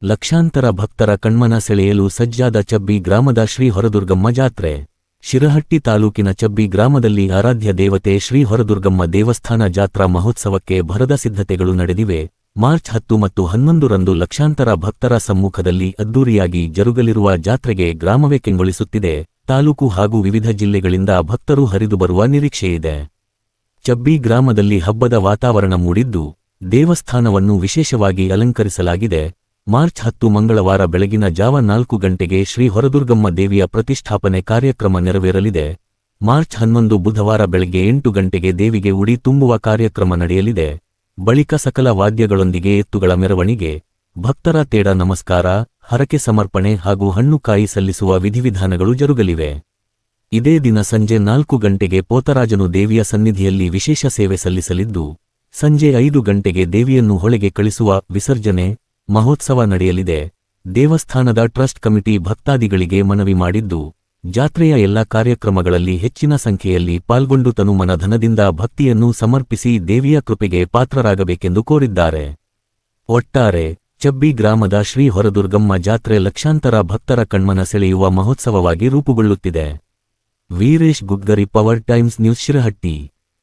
ಲಕ್ಷಾಂತರ ಭಕ್ತರ ಕಣ್ಮನ ಸೆಳೆಯಲು ಸಜ್ಜಾದ ಚಬ್ಬಿ ಗ್ರಾಮದ ಶ್ರೀ ಹೊರದುರ್ಗಮ್ಮ ಜಾತ್ರೆ. ಶಿರಹಟ್ಟಿ ತಾಲೂಕಿನ ಚಬ್ಬಿ ಗ್ರಾಮದಲ್ಲಿ ಆರಾಧ್ಯ ದೇವತೆ ಶ್ರೀ ಹೊರದುರ್ಗಮ್ಮ ದೇವಸ್ಥಾನ ಜಾತ್ರಾ ಮಹೋತ್ಸವಕ್ಕೆ ಭರದ ಸಿದ್ಧತೆಗಳು ನಡೆದಿವೆ. ಮಾರ್ಚ್ 10 ಮತ್ತು 11 ರಂದು ಲಕ್ಷಾಂತರ ಭಕ್ತರ ಸಮ್ಮುಖದಲ್ಲಿ ಅದ್ದೂರಿಯಾಗಿ ಜರುಗಲಿರುವ ಜಾತ್ರೆಗೆ ಗ್ರಾಮವೇ ಕೆಂಗೊಳಿಸುತ್ತಿದೆ. ತಾಲೂಕು ಹಾಗೂ ವಿವಿಧ ಜಿಲ್ಲೆಗಳಿಂದ ಭಕ್ತರು ಹರಿದು ಬರುವ ನಿರೀಕ್ಷೆಯಿದೆ. ಚಬ್ಬಿ ಗ್ರಾಮದಲ್ಲಿ ಹಬ್ಬದ ವಾತಾವರಣ ಮೂಡಿದ್ದು, ದೇವಸ್ಥಾನವನ್ನು ವಿಶೇಷವಾಗಿ ಅಲಂಕರಿಸಲಾಗಿದೆ. ಮಾರ್ಚ್ 10 ಮಂಗಳವಾರ ಬೆಳಗಿನ ಜಾವ 4 ಗಂಟೆಗೆ ಶ್ರೀ ಹೊರದುರ್ಗಮ್ಮ ದೇವಿಯ ಪ್ರತಿಷ್ಠಾಪನೆ ಕಾರ್ಯಕ್ರಮ ನೆರವೇರಲಿದೆ. ಮಾರ್ಚ್ 11 ಬುಧವಾರ ಬೆಳಗ್ಗೆ 8 ಗಂಟೆಗೆ ದೇವಿಗೆ ಉಡಿ ತುಂಬುವ ಕಾರ್ಯಕ್ರಮ ನಡೆಯಲಿದೆ. ಬಳಿಕ ಸಕಲ ವಾದ್ಯಗಳೊಂದಿಗೆ ಎತ್ತುಗಳ ಮೆರವಣಿಗೆ, ಭಕ್ತರ ತೇಡ ನಮಸ್ಕಾರ, ಹರಕೆ ಸಮರ್ಪಣೆ ಹಾಗೂ ಹಣ್ಣುಕಾಯಿ ಸಲ್ಲಿಸುವ ವಿಧಿವಿಧಾನಗಳು ಜರುಗಲಿವೆ. ಇದೇ ದಿನ ಸಂಜೆ 4 ಗಂಟೆಗೆ ಪೋತರಾಜನು ದೇವಿಯ ಸನ್ನಿಧಿಯಲ್ಲಿ ವಿಶೇಷ ಸೇವೆ ಸಲ್ಲಿಸಲಿದ್ದು, ಸಂಜೆ 5 ಗಂಟೆಗೆ ದೇವಿಯನ್ನು ಹೊಳೆಗೆ ಕಳಿಸುವ ವಿಸರ್ಜನೆ ಮಹೋತ್ಸವ ನಡೆಯಲಿದೆ. ದೇವಸ್ಥಾನದ ಟ್ರಸ್ಟ್ ಕಮಿಟಿ ಭಕ್ತಾದಿಗಳಿಗೆ ಮನವಿ ಮಾಡಿದ್ದು, ಜಾತ್ರೆಯ ಎಲ್ಲಾ ಕಾರ್ಯಕ್ರಮಗಳಲ್ಲಿ ಹೆಚ್ಚಿನ ಸಂಖ್ಯೆಯಲ್ಲಿ ಪಾಲ್ಗೊಂಡು ತನುಮನ ಧನದಿಂದ ಭಕ್ತಿಯನ್ನು ಸಮರ್ಪಿಸಿ ದೇವಿಯ ಕೃಪೆಗೆ ಪಾತ್ರರಾಗಬೇಕೆಂದು ಕೋರಿದ್ದಾರೆ. ಒಟ್ಟಾರೆ ಚಬ್ಬಿ ಗ್ರಾಮದ ಶ್ರೀ ಹೊರದುರ್ಗಮ್ಮ ಜಾತ್ರೆ ಲಕ್ಷಾಂತರ ಭಕ್ತರ ಕಣ್ಮನ ಸೆಳೆಯುವ ಮಹೋತ್ಸವವಾಗಿ ರೂಪುಗೊಳ್ಳುತ್ತಿದೆ. ವೀರೇಶ್ ಗುಗ್ಗರಿ, ಪವರ್ ಟೈಮ್ಸ್ ನ್ಯೂಸ್, ಶಿರಹಟ್ಟಿ.